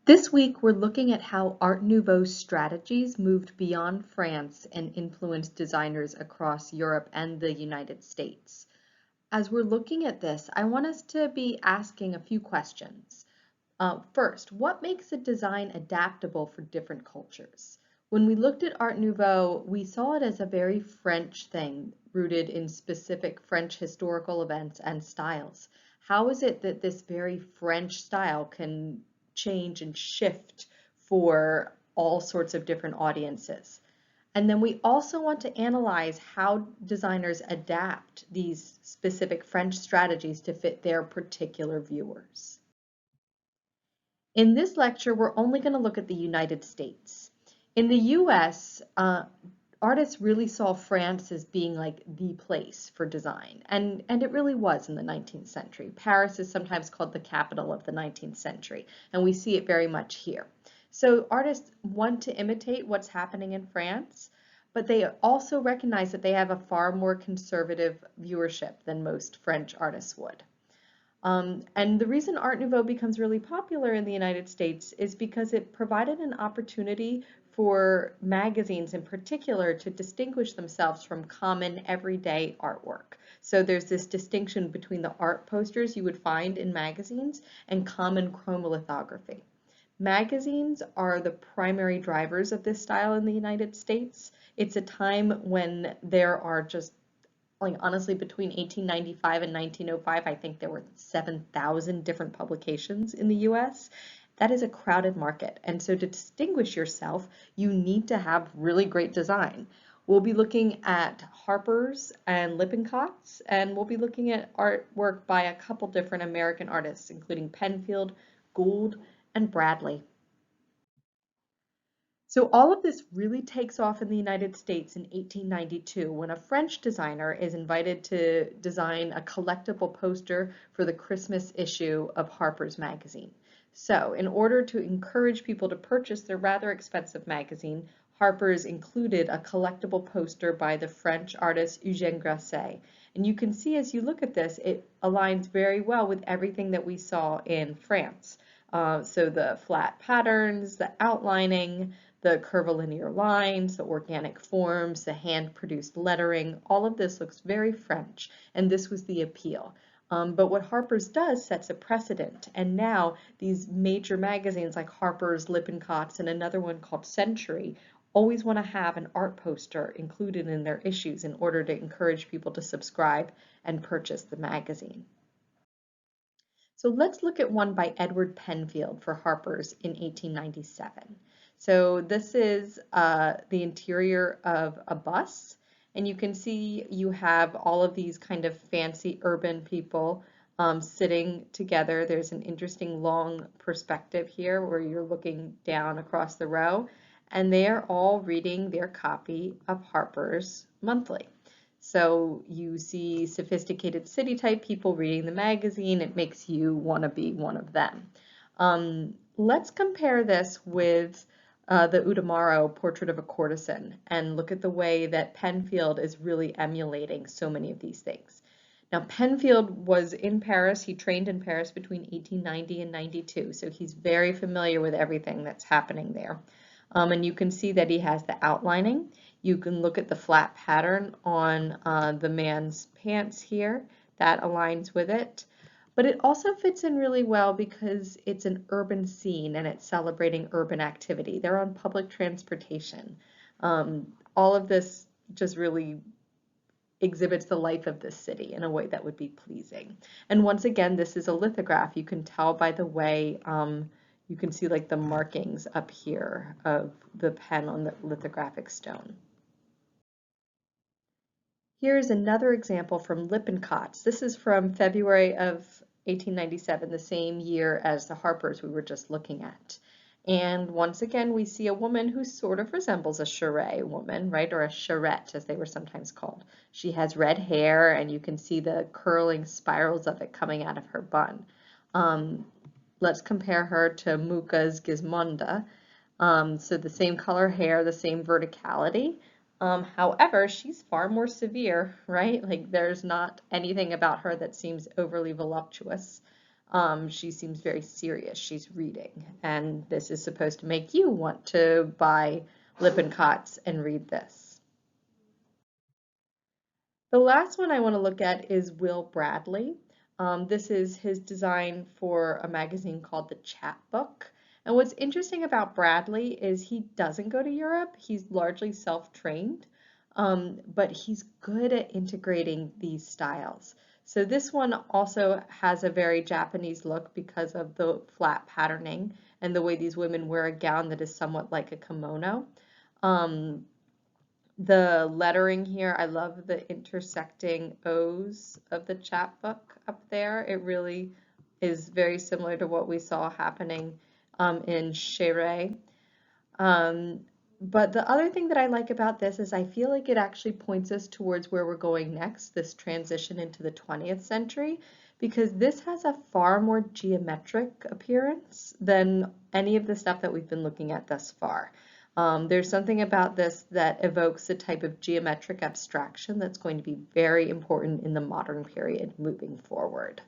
This week, we're looking at how Art Nouveau strategies moved beyond France and influenced designers across Europe and the United States. As we're looking at this, I want us to be asking a few questions. First, what makes a design adaptable for different cultures? When we looked at Art Nouveau, we saw it as a very French thing, rooted in specific French historical events and styles. How is it that this very French style can change and shift for all sorts of different audiences? And then we also want to analyze how designers adapt these specific French strategies to fit their particular viewers. In this lecture, we're only going to look at the United States. In the US, artists really saw France as being like the place for design, and it really was in the 19th century. Paris is sometimes called the capital of the 19th century, and we see it very much here. So artists want to imitate what's happening in France, but they also recognize that they have a far more conservative viewership than most French artists would. And the reason Art Nouveau becomes really popular in the United States is because it provided an opportunity for magazines in particular to distinguish themselves from common everyday artwork. So there's this distinction between the art posters you would find in magazines and common chromolithography. Magazines are the primary drivers of this style in the United States. It's a time when there are just like honestly, between 1895 and 1905, I think there were 7,000 different publications in the US. That is a crowded market. And so to distinguish yourself, you need to have really great design. We'll be looking at Harper's and Lippincott's, and we'll be looking at artwork by a couple different American artists, including Penfield, Gould, and Bradley. So all of this really takes off in the United States in 1892 when a French designer is invited to design a collectible poster for the Christmas issue of Harper's Magazine. So in order to encourage people to purchase their rather expensive magazine, Harper's included a collectible poster by the French artist Eugène Grasset. And you can see as you look at this, it aligns very well with everything that we saw in France. So the flat patterns, the outlining, the curvilinear lines, the organic forms, the hand-produced lettering, all of this looks very French, and this was the appeal. But what Harper's does sets a precedent, and now these major magazines like Harper's, Lippincott's, and another one called Century always want to have an art poster included in their issues in order to encourage people to subscribe and purchase the magazine. So let's look at one by Edward Penfield for Harper's in 1897. So this is the interior of a bus, and you can see you have all of these kind of fancy urban people sitting together. There's an interesting long perspective here where you're looking down across the row, and they are all reading their copy of Harper's Monthly. So you see sophisticated city type people reading the magazine. It makes you want to be one of them. Let's compare this with the Udamaro Portrait of a Courtesan and look at the way that Penfield is really emulating so many of these things. Now, Penfield was in Paris. He trained in Paris between 1890 and 92, so he's very familiar with everything that's happening there. And you can see that he has the outlining. You can look at the flat pattern on the man's pants here. That aligns with it. But it also fits in really well because it's an urban scene and it's celebrating urban activity. They're on public transportation. All of this just really exhibits the life of this city in a way that would be pleasing. And once again, this is a lithograph. You can tell by the way you can see like the markings up here of the pen on the lithographic stone. Here's another example from Lippincott's. This is from February of 1897, the same year as the Harpers we were just looking at. And once again, we see a woman who sort of resembles a charrette woman, right? Or a charrette, as they were sometimes called. She has red hair, and you can see the curling spirals of it coming out of her bun. Let's compare her to Mucha's Gismonda. So the same color hair, the same verticality. However, she's far more severe, right? Like there's not anything about her that seems overly voluptuous. She seems very serious. She's reading, and this is supposed to make you want to buy Lippincott's and read this. The last one I want to look at is Will Bradley. This is his design for a magazine called The Chapbook. And what's interesting about Bradley is he doesn't go to Europe. He's largely self-trained, but he's good at integrating these styles. So this one also has a very Japanese look because of the flat patterning and the way these women wear a gown that is somewhat like a kimono. Um, the lettering here, I love the intersecting O's of the chapbook up there. It really is very similar to what we saw happening in Chéret. Um, but the other thing that I like about this is I feel like it actually points us towards where we're going next, this transition into the 20th century, because this has a far more geometric appearance than any of the stuff that we've been looking at thus far. There's something about this that evokes a type of geometric abstraction that's going to be very important in the modern period moving forward.